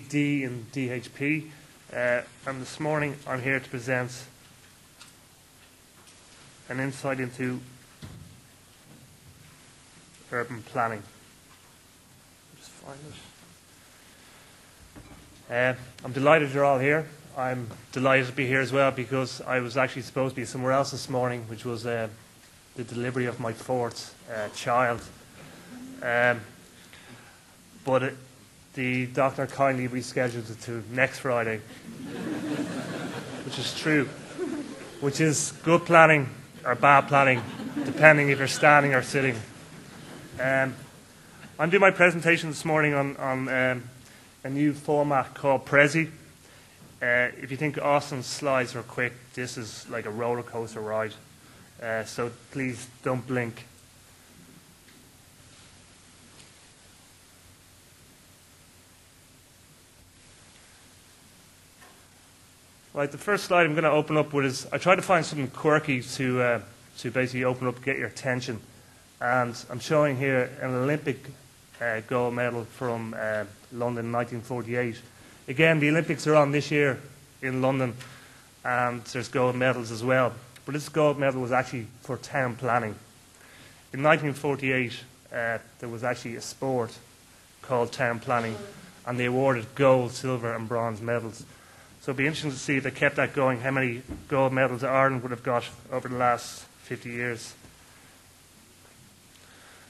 D in DHP, and this morning I'm here to present an insight into urban planning. Just find it. I'm delighted you're all here. I'm delighted to be here as well because I was actually supposed to be somewhere else this morning, which was the delivery of my fourth child. But the doctor kindly rescheduled it to next Friday, which is true, which is good planning or bad planning, depending if you're standing or sitting. I'm doing my presentation this morning on a new format called Prezi. If you think Austin's slides are quick, this is like a roller coaster ride. So please don't blink. Right, the first slide I'm going to open up with is I tried to find something quirky to basically open up, get your attention. And I'm showing here an Olympic gold medal from London 1948. Again, the Olympics are on this year in London, and there's gold medals as well. But this gold medal was actually for town planning. In 1948, there was actually a sport called town planning, and they awarded gold, silver and bronze medals. So it'd be interesting to see if they kept that going, how many gold medals Ireland would have got over the last 50 years.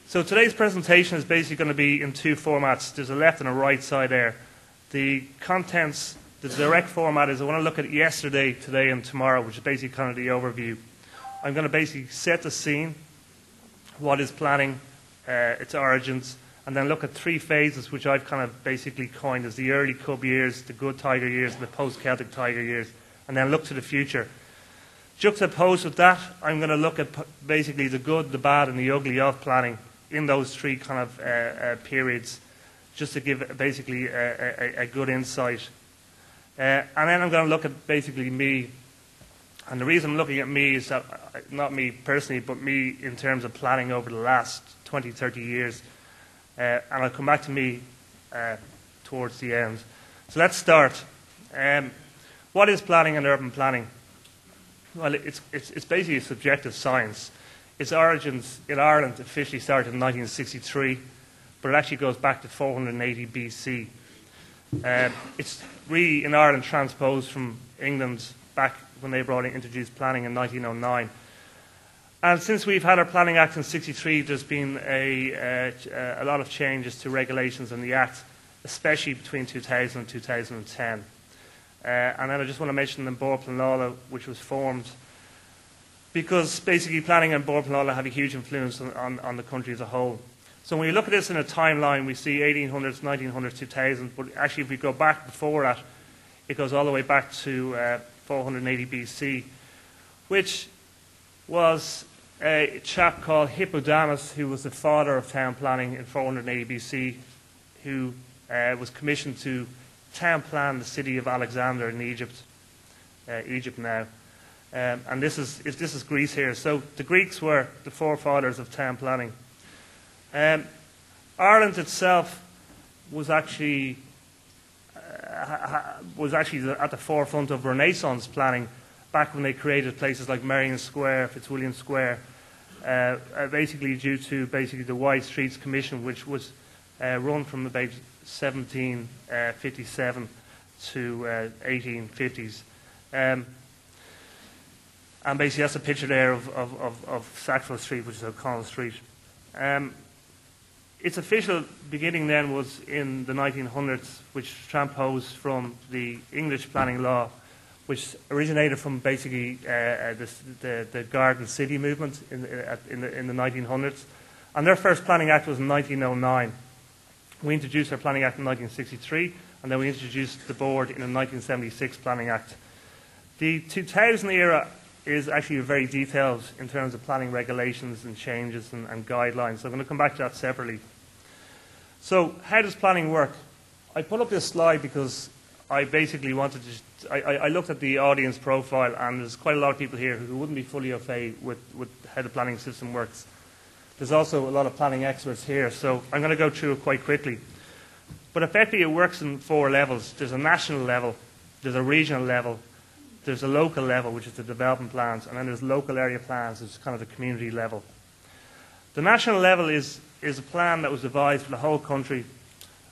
So today's presentation is basically going to be in two formats. There's a left and a right side there. The contents, the direct format is I want to look at yesterday, today and tomorrow, which is basically kind of the overview. I'm going to basically set the scene, what is planning, its origins, and then look at three phases which I've kind of basically coined as the early Cub years, the good Tiger years, and the post-Celtic Tiger years, and then look to the future. Juxtaposed with that, I'm going to look at basically the good, the bad and the ugly of planning in those three kind of periods, just to give basically a good insight. And then I'm going to look at basically me. And the reason I'm looking at me is that, not me personally, but me in terms of planning over the last 20, 30 years. And I'll come back to me towards the end. So let's start. What is planning and urban planning? Well, it's basically a subjective science. Its origins in Ireland officially started in 1963, but it actually goes back to 480 BC. It's really in Ireland transposed from England back when they introduced planning in 1909. And since we've had our Planning Act in '63, there's been a lot of changes to regulations in the Act, especially between 2000 and 2010. And then I just want to mention the Bord Pleanála, which was formed because basically planning and Bord Pleanála have a huge influence on the country as a whole. So when you look at this in a timeline, we see 1800s, 1900s, 2000, but actually if we go back before that, it goes all the way back to 480 BC, which was a chap called Hippodamus, who was the father of town planning in 480 BC, who was commissioned to town plan the city of Alexander in Egypt, Egypt now. And this is Greece here. So the Greeks were the forefathers of town planning. Ireland itself was actually at the forefront of Renaissance planning back when they created places like Merrion Square, Fitzwilliam Square, basically due to the Wide Streets Commission, which was run from about 1757 to 1850s. And basically that's a picture there of Sackville Street, which is O'Connell Street. Its official beginning then was in the 1900s, which transposed from the English planning law, which originated from basically the Garden City movement in the 1900s. And their first planning act was in 1909. We introduced our planning act in 1963, and then we introduced the board in a 1976 planning act. The 2000 era is actually very detailed in terms of planning regulations and changes and guidelines. So I'm going to come back to that separately. So how does planning work? I put up this slide because I basically wanted to, I looked at the audience profile, and there's quite a lot of people here who wouldn't be fully au fait with how the planning system works. There's also a lot of planning experts here, so I'm going to go through it quite quickly. But effectively it works in 4 levels. There's a national level, there's a regional level, there's a local level, which is the development plans, and then there's local area plans, which is kind of the community level. The national level is a plan that was devised for the whole country,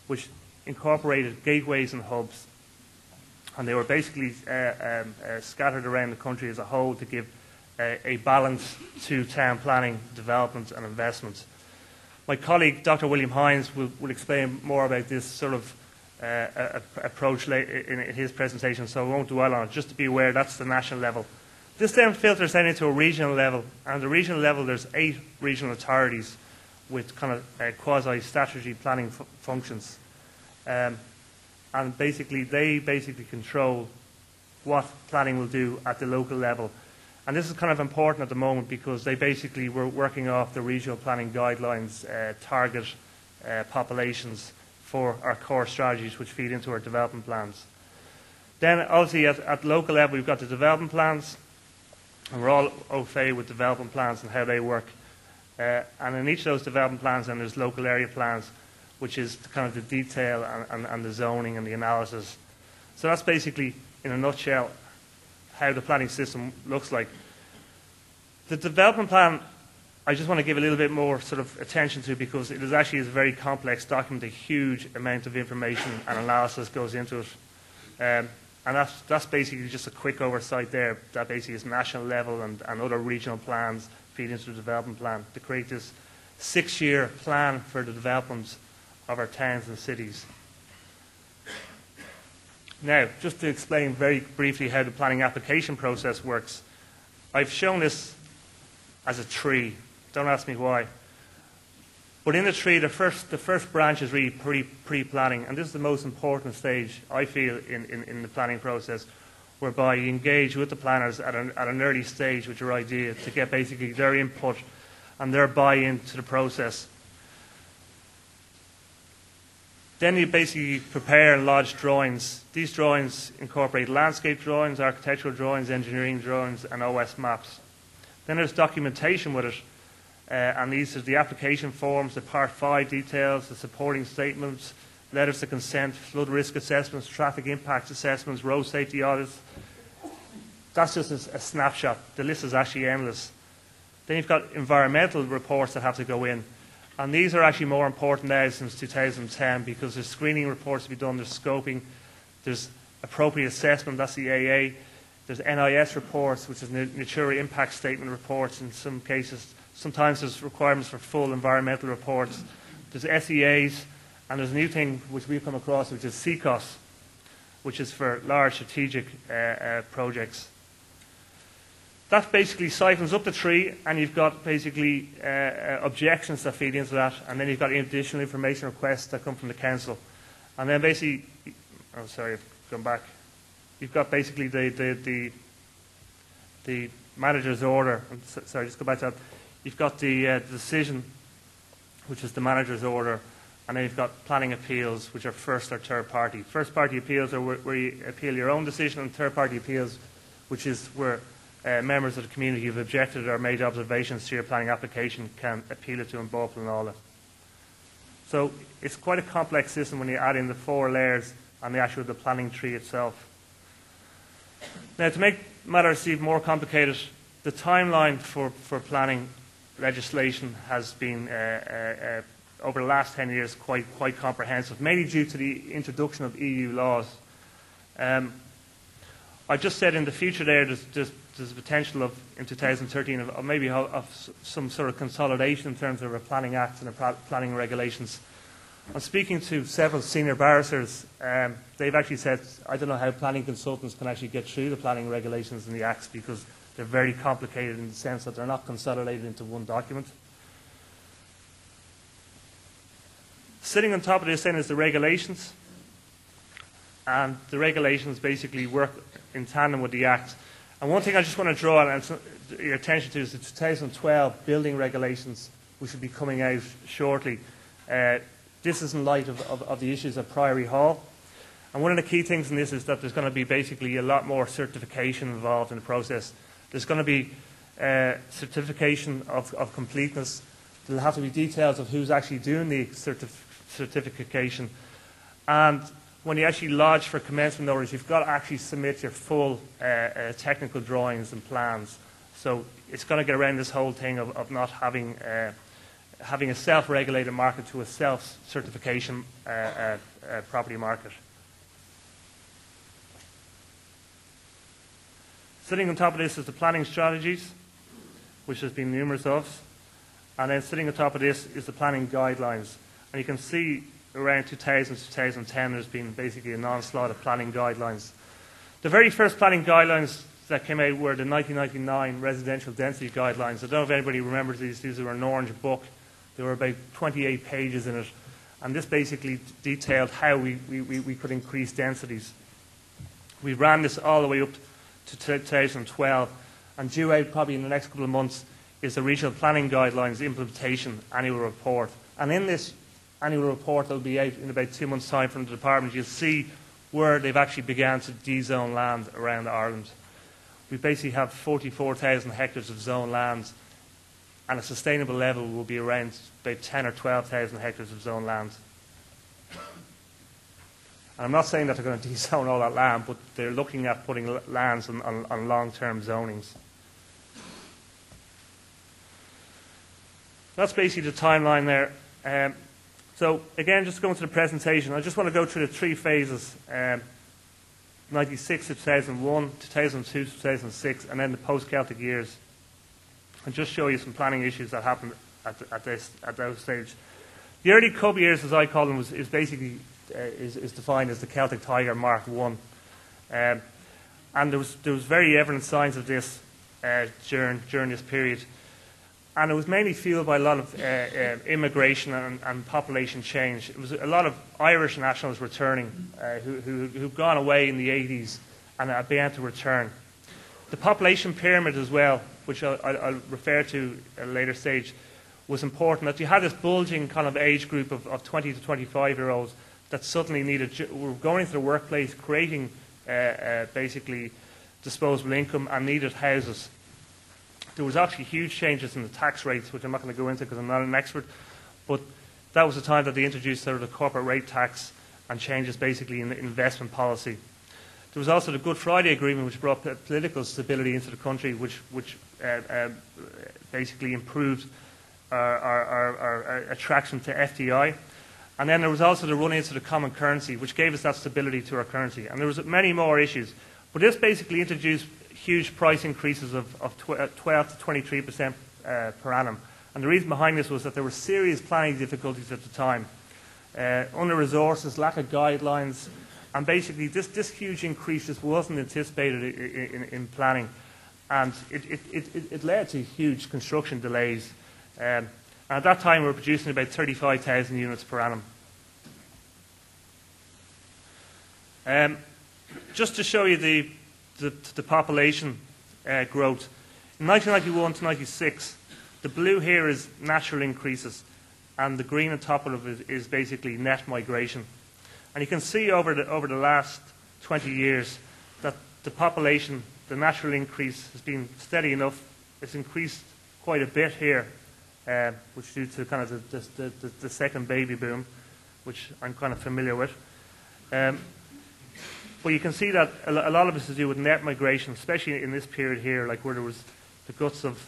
which incorporated gateways and hubs. And they were basically scattered around the country as a whole to give a balance to town planning, development and investment. My colleague, Dr. William Hines, will explain more about this sort of approach in his presentation, so I won't dwell on it. Just to be aware, that's the national level. This then filters down into a regional level, and at the regional level there's 8 regional authorities with kind of quasi-statutory planning functions. And basically, they control what planning will do at the local level. And this is kind of important at the moment because they basically were working off the regional planning guidelines, target populations for our core strategies which feed into our development plans. Then obviously at local level we've got the development plans, and we're all au fait with development plans and how they work. And in each of those development plans then there's local area plans, which is kind of the detail and the zoning and the analysis. So that's basically, in a nutshell, how the planning system looks like. The development plan, I just want to give a little bit more sort of attention to because it is actually a very complex document. A huge amount of information and analysis goes into it. And that's basically just a quick oversight there. That basically is national level and other regional plans feed into the development plan to create this 6-year plan for the development of our towns and cities. Now, just to explain very briefly how the planning application process works, I've shown this as a tree. Don't ask me why. But in the tree, the first branch is really pre-planning, and this is the most important stage, I feel, in the planning process, whereby you engage with the planners at an early stage with your idea to get basically their input and their buy-in to the process. Then you basically prepare and lodge drawings. These drawings incorporate landscape drawings, architectural drawings, engineering drawings, and OS maps. Then there's documentation with it, and these are the application forms, the Part 5 details, the supporting statements, letters of consent, flood risk assessments, traffic impact assessments, road safety audits. That's just a snapshot. The list is actually endless. Then you've got environmental reports that have to go in. And these are actually more important now since 2010 because there's screening reports to be done, there's scoping, there's appropriate assessment, that's the AA, there's NIS reports, which is Natura Impact Statement reports in some cases. Sometimes there's requirements for full environmental reports. There's SEAs, and there's a new thing which we've come across, which is CCOS, which is for large strategic projects. That basically siphons up the tree, and you've got basically objections that feed into that, and then you've got additional information requests that come from the council. And then basically, oh sorry, I've gone back. You've got basically the manager's order. Sorry, just go back to that. You've got the decision, which is the manager's order, and then you've got planning appeals, which are first or third party. First party appeals are where you appeal your own decision, and third party appeals, which is where members of the community who have objected or made observations to your planning application can appeal it to An Bópal and all that. So it's quite a complex system when you add in the 4 layers and the planning tree itself. Now, to make matters even more complicated, the timeline for planning legislation has been, over the last 10 years, quite comprehensive, mainly due to the introduction of EU laws. I just said in the future there's a potential of, in 2013, of maybe of some sort of consolidation in terms of our planning acts and our planning regulations. I'm speaking to several senior barristers. They've actually said, I don't know how planning consultants can actually get through the planning regulations and the acts because they're very complicated in the sense that they're not consolidated into one document. Sitting on top of this then is the regulations. And the regulations basically work in tandem with the Act. And one thing I just want to draw your attention to is the 2012 building regulations, which will be coming out shortly. This is in light of the issues at Priory Hall. And one of the key things in this is that there's going to be basically a lot more certification involved in the process. There's going to be certification of completeness. There'll have to be details of who's actually doing the certification. And when you actually lodge for commencement notice, you've got to actually submit your full technical drawings and plans. So it's going to get around this whole thing of not having having a self-regulated market to a self-certification property market. Sitting on top of this is the planning strategies, which there's been numerous of. And then sitting on top of this is the planning guidelines. And you can see around 2000 to 2010 there's been basically an onslaught of planning guidelines. The very first planning guidelines that came out were the 1999 residential density guidelines. I don't know if anybody remembers these. These were an orange book. There were about 28 pages in it. And this basically detailed how we could increase densities. We ran this all the way up to 2012. And due out probably in the next couple of months is the Regional Planning Guidelines Implementation Annual Report. And in this annual report that will be out in about 2 months' time from the department, you'll see where they've actually began to de-zone land around Ireland. We basically have 44,000 hectares of zone land, and a sustainable level will be around about 10 or 12,000 hectares of zone land. And I'm not saying that they're going to de-zone all that land, but they're looking at putting lands on long-term zonings. That's basically the timeline there. So again, just going to the presentation, I just want to go through the 3 phases, 96 to 2001, 2002 to 2006, and then the post-Celtic years, and just show you some planning issues that happened at those stages. The early Cub years, as I call them, is basically is defined as the Celtic Tiger Mark I, and there was very evident signs of this during this period. And it was mainly fueled by a lot of immigration and population change. It was a lot of Irish nationals returning who'd gone away in the 80s and began to return. The population pyramid as well, which I'll refer to at a later stage, was important. That you had this bulging kind of age group of 20 to 25-year-olds that suddenly were going into the workplace, creating basically disposable income and needed houses. There was actually huge changes in the tax rates, which I'm not going to go into because I'm not an expert, but that was the time that they introduced sort of the corporate rate tax and changes basically in the investment policy. There was also the Good Friday Agreement, which brought political stability into the country, which basically improved our attraction to FDI. And then there was also the run into the common currency, which gave us that stability to our currency. And there was many more issues. But this basically introduced huge price increases of 12 to 23% per annum. And the reason behind this was that there were serious planning difficulties at the time. Under-resources, lack of guidelines, and basically this huge increase just wasn't anticipated in planning. And it led to huge construction delays. And at that time we were producing about 35,000 units per annum. Just to show you the population growth. In 1991 to 96, the blue here is natural increases, and the green on top of it is basically net migration. And you can see over the last 20 years that the population, the natural increase, has been steady enough. It's increased quite a bit here, which is due to kind of the second baby boom, which I'm kind of familiar with. But you can see that a lot of it is to do with net migration, especially in this period here, like where there was the guts of,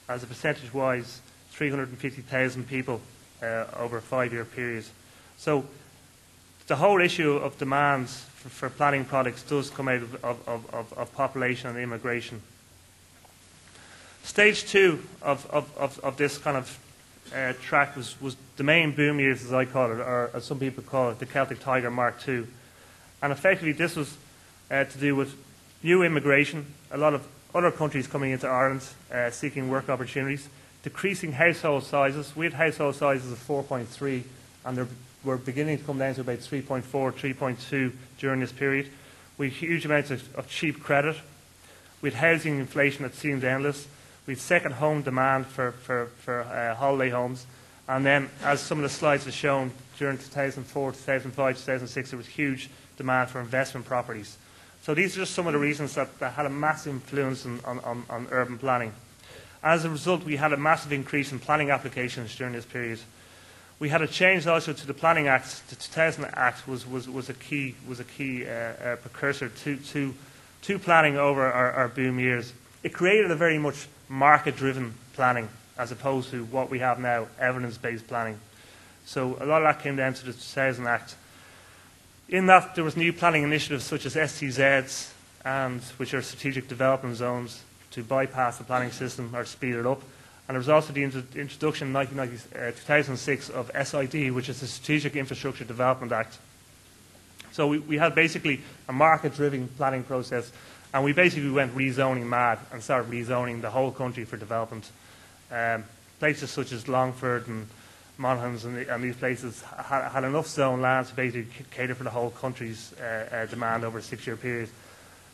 as a percentage-wise, 350,000 people over a 5-year period. So the whole issue of demands for planning products does come out of population and immigration. Stage 2 of this kind of track was the main boom years, as I call it, or as some people call it, the Celtic Tiger Mark II. And effectively this was to do with new immigration, a lot of other countries coming into Ireland seeking work opportunities, decreasing household sizes. We had household sizes of 4.3 and we're beginning to come down to about 3.4, 3.2 during this period. We had huge amounts of cheap credit. We had housing inflation that seemed endless. We had second home demand for holiday homes. And then, as some of the slides have shown, during 2004, 2005, 2006, there was huge demand for investment properties. So these are just some of the reasons that had a massive influence on urban planning. As a result, we had a massive increase in planning applications during this period. We had a change also to the Planning Act. The 2000 Act was a key precursor to planning over our boom years. It created a very much market-driven planning as opposed to what we have now, evidence-based planning. So a lot of that came down to the 2000 Act. In that, there was new planning initiatives such as STZs, which are strategic development zones, to bypass the planning system or speed it up. And there was also the introduction in 2006 of SID, which is the Strategic Infrastructure Development Act. So we had basically a market-driven planning process, and we basically went rezoning mad and started rezoning the whole country for development. Places such as Longford and Monaghan's and these places had enough zone land to basically cater for the whole country's demand over a 6-year period.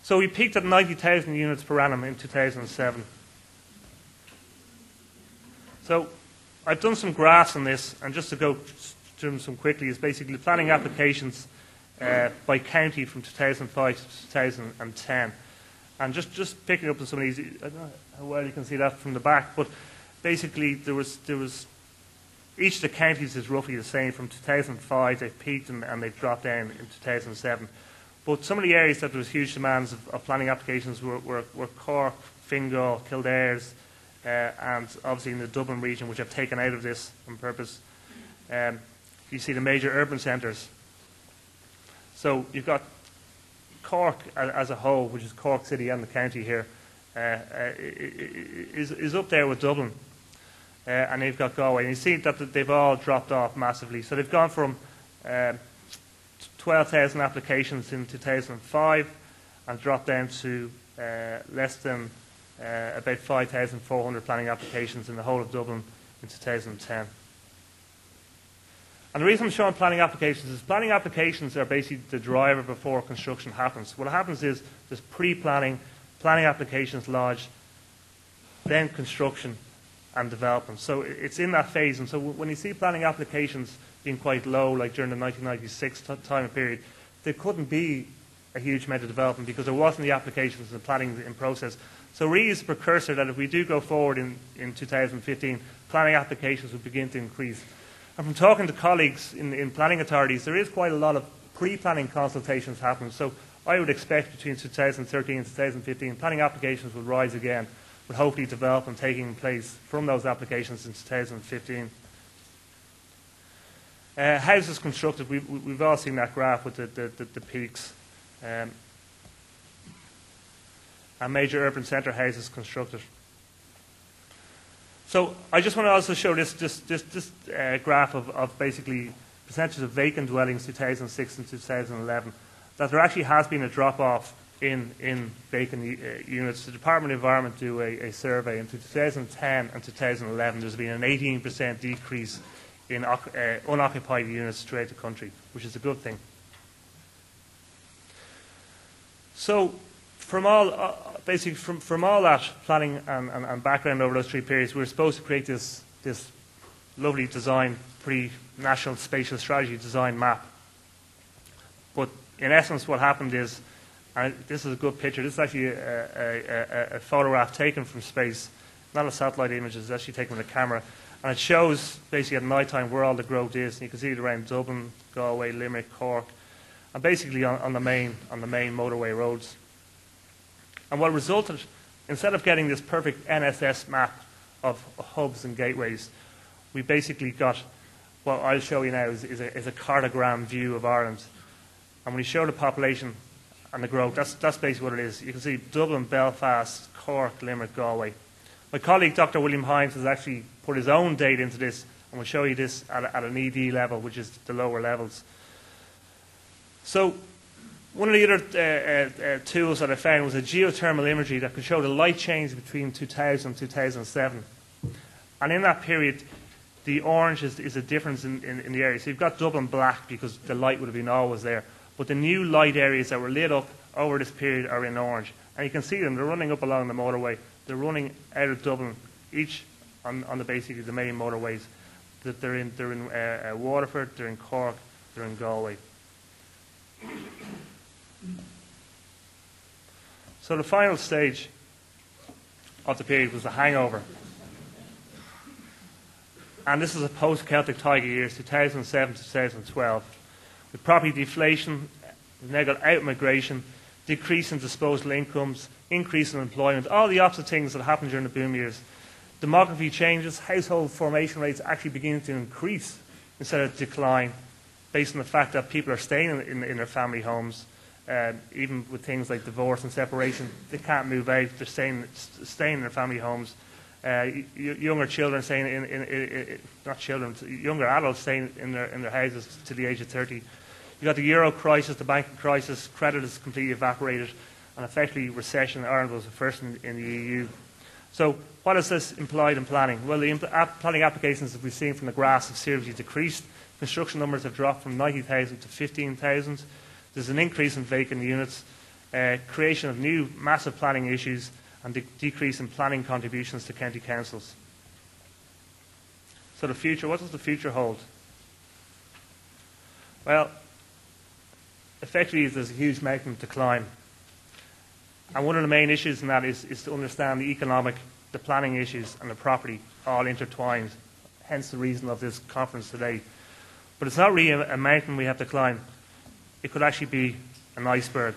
So we peaked at 90,000 units per annum in 2007. So I've done some graphs on this, and just to go through them some quickly, is basically planning applications by county from 2005 to 2010. And just picking up on some of these, I don't know how well you can see that from the back, but basically there was each of the counties is roughly the same. From 2005 they've peaked and they've dropped down in 2007. But some of the areas that there was huge demands of planning applications were Cork, Fingal, Kildare's, and obviously in the Dublin region, which I've taken out of this on purpose. You see the major urban centres. So you've got Cork as a whole, which is Cork City and the county here, is up there with Dublin. And they've got Galway. And you see that they've all dropped off massively. So they've gone from 12,000 applications in 2005 and dropped down to less than about 5,400 planning applications in the whole of Dublin in 2010. And the reason I'm showing planning applications is planning applications are basically the driver before construction happens. What happens is there's pre-planning, planning applications lodged, then construction and development. So it's in that phase. And so when you see planning applications being quite low, like during the 1996 time period, there couldn't be a huge amount of development because there wasn't the applications and the planning in process. So really it's a precursor that if we do go forward in 2015, planning applications will begin to increase. And from talking to colleagues in planning authorities, there is quite a lot of pre-planning consultations happening. So I would expect between 2013 and 2015, planning applications will rise again, with hopefully development taking place from those applications in 2015. Houses constructed, we've all seen that graph with the peaks. And major urban centre houses constructed. So I just want to also show this graph of basically percentages of vacant dwellings 2006 and 2011, that there actually has been a drop-off in vacant units. The Department of Environment do a survey, and to 2010 and 2011 there's been an 18% decrease in unoccupied units throughout the country, which is a good thing. So from all, basically from all that planning and background over those 3 periods, we were supposed to create this lovely design, pre-national spatial strategy design map. But in essence what happened is, and this is a good picture, this is actually a photograph taken from space, not a satellite image, it's actually taken with a camera. And it shows basically at night time where all the growth is. And you can see it around Dublin, Galway, Limerick, Cork, and basically on the main motorway roads. And what resulted, instead of getting this perfect NSS map of hubs and gateways, we basically got what I'll show you now is a cartogram view of Ireland. And when you show the population and the growth, that's basically what it is. You can see Dublin, Belfast, Cork, Limerick, Galway. My colleague, Dr. William Hines, has actually put his own data into this, and we'll show you this at an ED level, which is the lower levels. So one of the other tools that I found was a geothermal imagery that could show the light change between 2000 and 2007. And in that period, the orange is a difference in the area. So you've got Dublin black because the light would have been always there. But the new light areas that were lit up over this period are in orange. And you can see them, they're running up along the motorway. They're running out of Dublin, each on basically the main motorways. They're in Waterford, they're in Cork, they're in Galway. So the final stage of the period was the hangover. and this is a post-Celtic Tiger years, 2007 to 2012, with property deflation, negative out-migration, decrease in disposable incomes, increase in employment, all the opposite things that happened during the boom years. Demography changes, household formation rates actually begin to increase instead of decline, based on the fact that people are staying in their family homes, even with things like divorce and separation. They can't move out, they're staying in their family homes. Younger children staying not children, younger adults staying in their houses to the age of 30. You've got the euro crisis, the banking crisis, credit is completely evaporated, and effectively recession. Ireland was the first in the EU. So what has this implied in planning? Well, the planning applications, as we've seen from the graphs, have seriously decreased. Construction numbers have dropped from 90,000 to 15,000. There's an increase in vacant units, creation of new massive planning issues, and decrease in planning contributions to county councils. So the future, what does the future hold? Well, effectively there's a huge mountain to climb. And one of the main issues in that is to understand the economic, the planning issues and the property all intertwined, hence the reason of this conference today. But it's not really a mountain we have to climb. It could actually be an iceberg.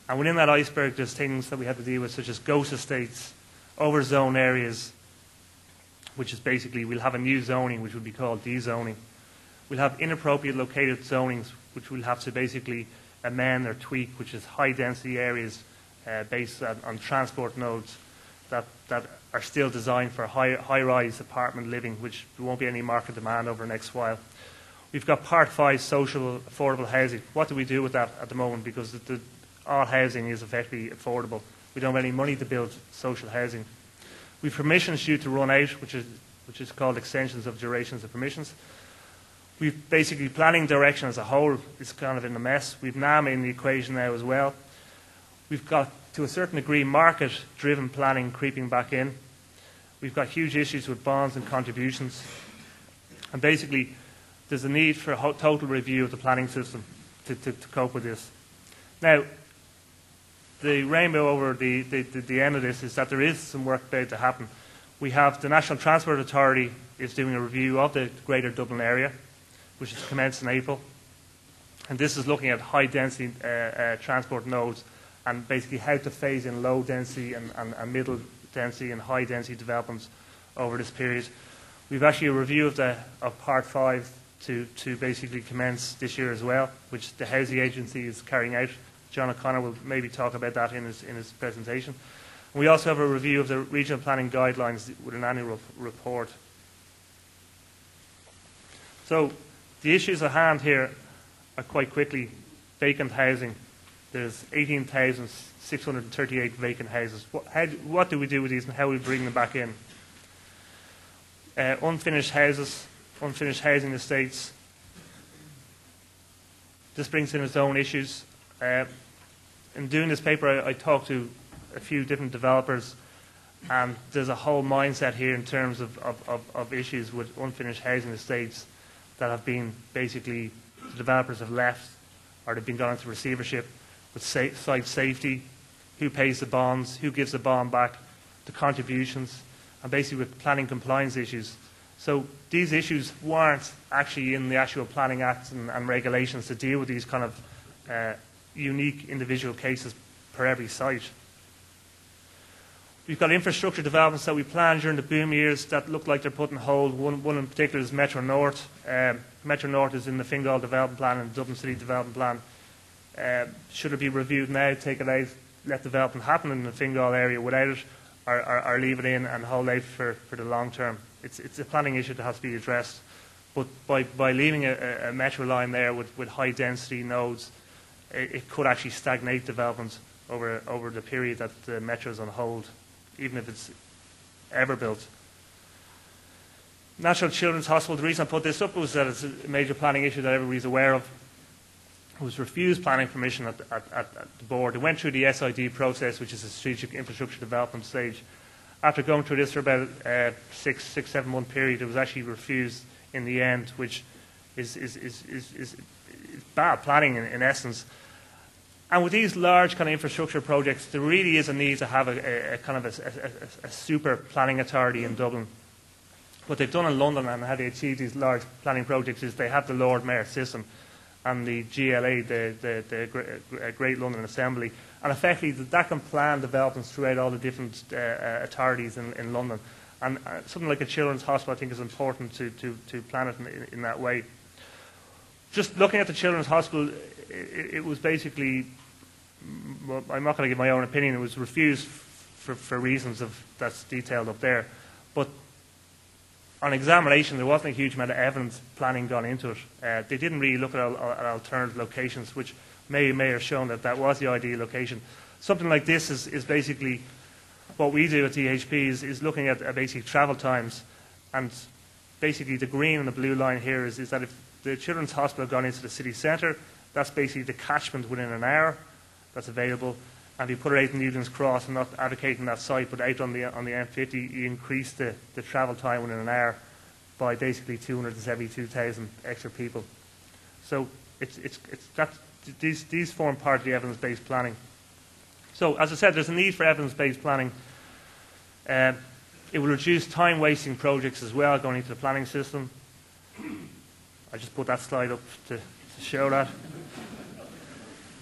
And within that iceberg, there's things that we have to deal with, such as ghost estates, overzone areas, which is basically, we'll have a new zoning, which would be called dezoning. We'll have inappropriate located zonings, which we'll have to basically amend or tweak, which is high-density areas based on transport nodes that are still designed for high-rise apartment living, which there won't be any market demand over the next while. We've got Part 5, social affordable housing. What do we do with that at the moment? Because all housing is effectively affordable. We don't have any money to build social housing. We've permissions due to run out, which is called extensions of durations of permissions. We've basically planning direction as a whole is kind of in a mess. We've NAM in the equation now as well. We've got, to a certain degree, market-driven planning creeping back in. We've got huge issues with bonds and contributions. And basically, there's a need for a total review of the planning system to cope with this. Now, the rainbow over the end of this is that there is some work about to happen. We have the National Transport Authority is doing a review of the Greater Dublin area, which is commenced in April. And this is looking at high-density transport nodes and basically how to phase in low-density and middle-density and high-density developments over this period. We've actually a review of Part 5 to basically commence this year as well, which the Housing Agency is carrying out. John O'Connor will maybe talk about that in his presentation. And we also have a review of the regional planning guidelines with an annual report. So the issues at hand here are quite quickly vacant housing. There's 18,638 vacant houses. What do we do with these and how we bring them back in? Unfinished houses, unfinished housing estates. This brings in its own issues. In doing this paper, I talked to a few different developers, and there's a whole mindset here in terms of issues with unfinished housing estates that have been basically, the developers have left or they've been gone into receivership, with site safety, who pays the bonds, who gives the bond back, the contributions, and basically with planning compliance issues. So these issues weren't actually in the actual planning acts and regulations to deal with these kind of unique individual cases per every site. We've got infrastructure developments that we planned during the boom years that look like they're put on hold. One in particular is Metro North. Metro North is in the Fingal Development Plan and Dublin City Development Plan. Should it be reviewed now, take it out, let development happen in the Fingal area without it, or leave it in and hold out for the long term? It's a planning issue that has to be addressed. But by leaving a metro line there with high density nodes, it could actually stagnate development over the period that the metro is on hold, even if it's ever built. National Children's Hospital, the reason I put this up was that it's a major planning issue that everybody's aware of. It was refused planning permission at the board. It went through the SID process, which is a strategic infrastructure development stage. After going through this for about a 6-7 month period, it was actually refused in the end, which is bad planning in essence. And with these large kind of infrastructure projects, there really is a need to have a kind of a super planning authority in Dublin. what they've done in London and how they achieve these large planning projects is they have the Lord Mayor system and the GLA, the Great London Assembly, and effectively that can plan developments throughout all the different authorities in London. And something like a children's hospital, I think, is important to plan it in that way. Just looking at the children's hospital, it was basically, well, I'm not going to give my own opinion, it was refused for reasons that's detailed up there. But on examination, there wasn't a huge amount of evidence planning gone into it. They didn't really look at alternative locations, which may have shown that was the ideal location. Something like this is basically what we do at DHP is looking at basic travel times. And basically the green and the blue line here is that if the children's hospital had gone into the city centre, that's basically the catchment within an hour that's available. And if you put it out in Newlands Cross, I'm not advocating that site, but out on the M50, you increase the travel time within an hour by basically 272,000 extra people. So these form part of the evidence-based planning. So as I said, there's a need for evidence-based planning. It will reduce time-wasting projects as well going into the planning system. I just put that slide up to show that.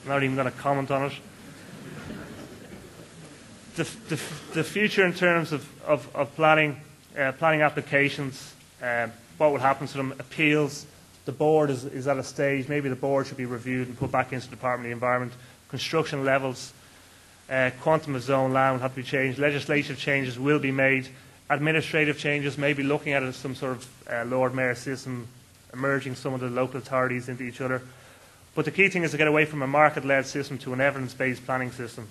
I'm not even going to comment on it. The future in terms of planning, planning applications, what would happen to them, appeals. The board is at a stage, maybe the board should be reviewed and put back into the Department of the Environment. Construction levels, quantum of zone land will have to be changed. Legislative changes will be made. Administrative changes, maybe looking at some sort of Lord Mayor system, merging some of the local authorities into each other. But the key thing is to get away from a market-led system to an evidence-based planning system.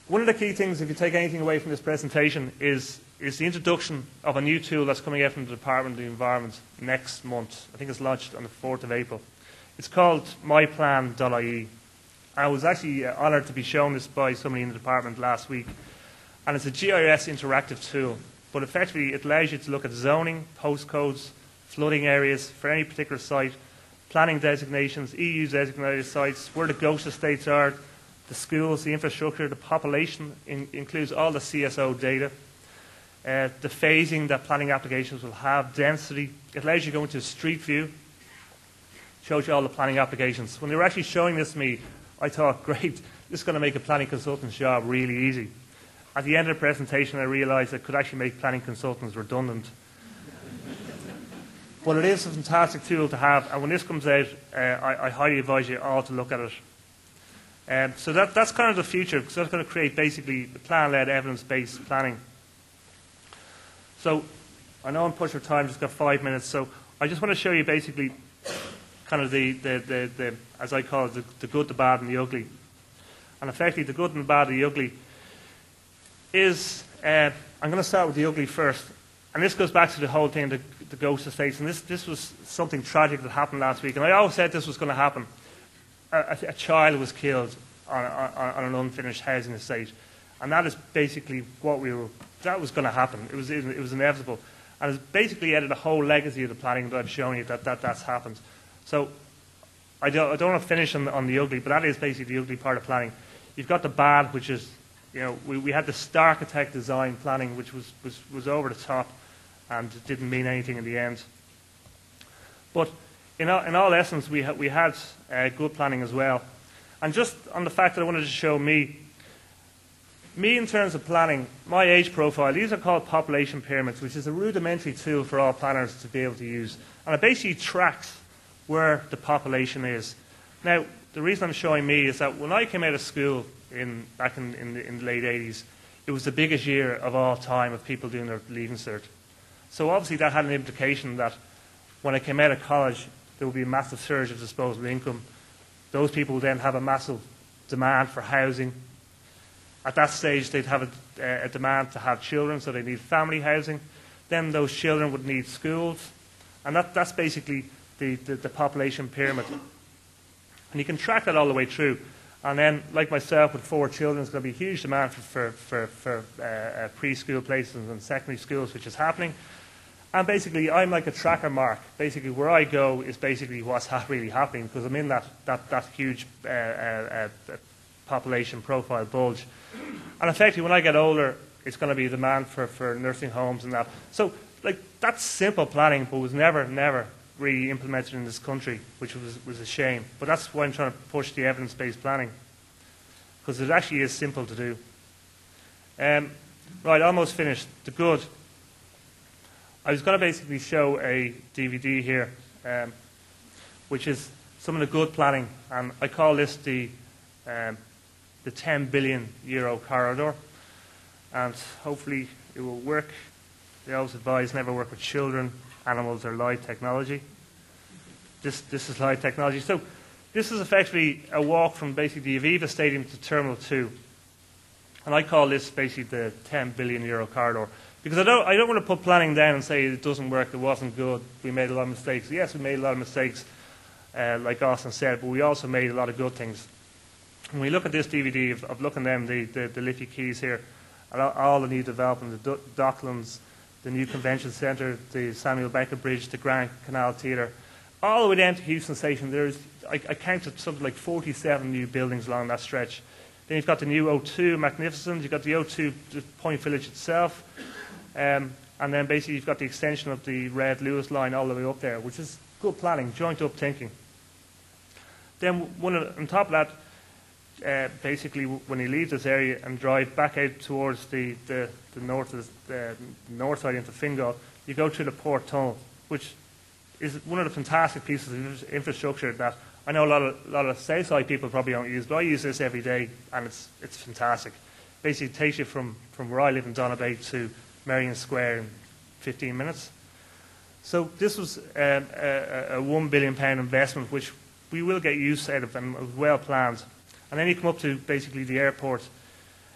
One of the key things, if you take anything away from this presentation, is the introduction of a new tool that's coming out from the Department of the Environment next month. I think it's launched on the 4th of April. It's called myplan.ie. I was actually honoured to be shown this by somebody in the department last week. And it's a GIS interactive tool. But effectively, it allows you to look at zoning, postcodes, flooding areas for any particular site, planning designations, EU designated sites, where the ghost estates are, the schools, the infrastructure, the population, includes all the CSO data, the phasing that planning applications will have, density. It allows you to go into street view, shows you all the planning applications. When they were actually showing this to me, I thought, great, this is going to make a planning consultant's job really easy. At the end of the presentation, I realised it could actually make planning consultants redundant. But it is a fantastic tool to have, and when this comes out, I highly advise you all to look at it. So that's kind of the future, because that's going to create basically plan-led, evidence-based planning. So I know I'm pushing for time, just got 5 minutes, so I just want to show you basically kind of the as I call it, the good, the bad, and the ugly. And effectively, the good and the bad and the ugly is, I'm going to start with the ugly first. And this goes back to the whole thing, the ghost estates. And this was something tragic that happened last week. And I always said this was going to happen. A child was killed on an unfinished housing estate. And that is basically that was going to happen. It was inevitable. And it's basically added a whole legacy of the planning that I've shown you that's happened. So I don't want to finish on the ugly, but that is basically the ugly part of planning. You've got the bad, which is, we had the star architect design planning, which was over the top and didn't mean anything in the end. But in all essence, we had good planning as well. And just on the fact that I wanted to show me in terms of planning, my age profile, these are called population pyramids, which is a rudimentary tool for all planners to be able to use. And it basically tracks where the population is. Now, the reason I'm showing me is that when I came out of school back in the late 80s, it was the biggest year of all time of people doing their Leaving Cert. So obviously that had an implication that when I came out of college, there would be a massive surge of disposable income. Those people would then have a massive demand for housing. At that stage, they'd have a demand to have children, so they need family housing. Then those children would need schools. And that's basically the population pyramid. And you can track that all the way through. And then, like myself, with 4 children, there's going to be a huge demand for preschool places and secondary schools, which is happening. And basically, I'm like a tracker mark. Basically, where I go is basically what's really happening, because I'm in that huge population profile bulge. And effectively, when I get older, it's going to be demand for nursing homes and that. So, like, that's simple planning, but was never really implemented in this country, which was a shame. But that's why I'm trying to push the evidence-based planning, because it actually is simple to do. Right, almost finished. The good. I was going to basically show a DVD here, which is some of the good planning, and I call this the 10 billion euro corridor, and hopefully it will work. They always advise never work with children, animals, or live technology. This is live technology. So this is effectively a walk from basically the Aviva Stadium to Terminal 2, and I call this basically the 10 billion euro corridor. Because I don't want to put planning down and say it doesn't work, it wasn't good, we made a lot of mistakes. Yes, we made a lot of mistakes, like Austin said, but we also made a lot of good things. When we look at this DVD of looking at them, the Liffey Quays here, and all the new development, the Docklands, the new convention centre, the Samuel Beckett Bridge, the Grand Canal Theatre, all the way down to Houston Station, I counted something like 47 new buildings along that stretch. Then you've got the new O2, magnificent. You've got the O2 Point Village itself. And then basically you've got the extension of the Red Lewis line all the way up there, which is good planning, joint up thinking. Then on top of that, basically when you leave this area and drive back out towards the north side into Fingal, you go through the Port Tunnel, which is one of the fantastic pieces of infrastructure that I know a lot of Southside people probably don't use, but I use this every day, and it's fantastic. Basically, it takes you from where I live in Downey to Merrion Square in 15 minutes. So this was a £1 billion investment, which we will get use out of, and it was well planned. And then you come up to basically the airport,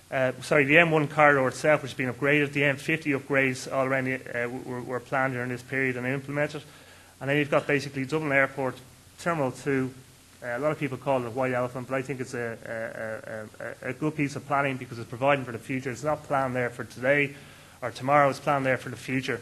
the M1 corridor itself, which has been upgraded. The M50 upgrades all around were planned during this period and implemented. And then you've got basically Dublin Airport, Terminal 2. A lot of people call it a white elephant, but I think it's a good piece of planning because it's providing for the future. It's not planned there for today or tomorrow, it's planned there for the future.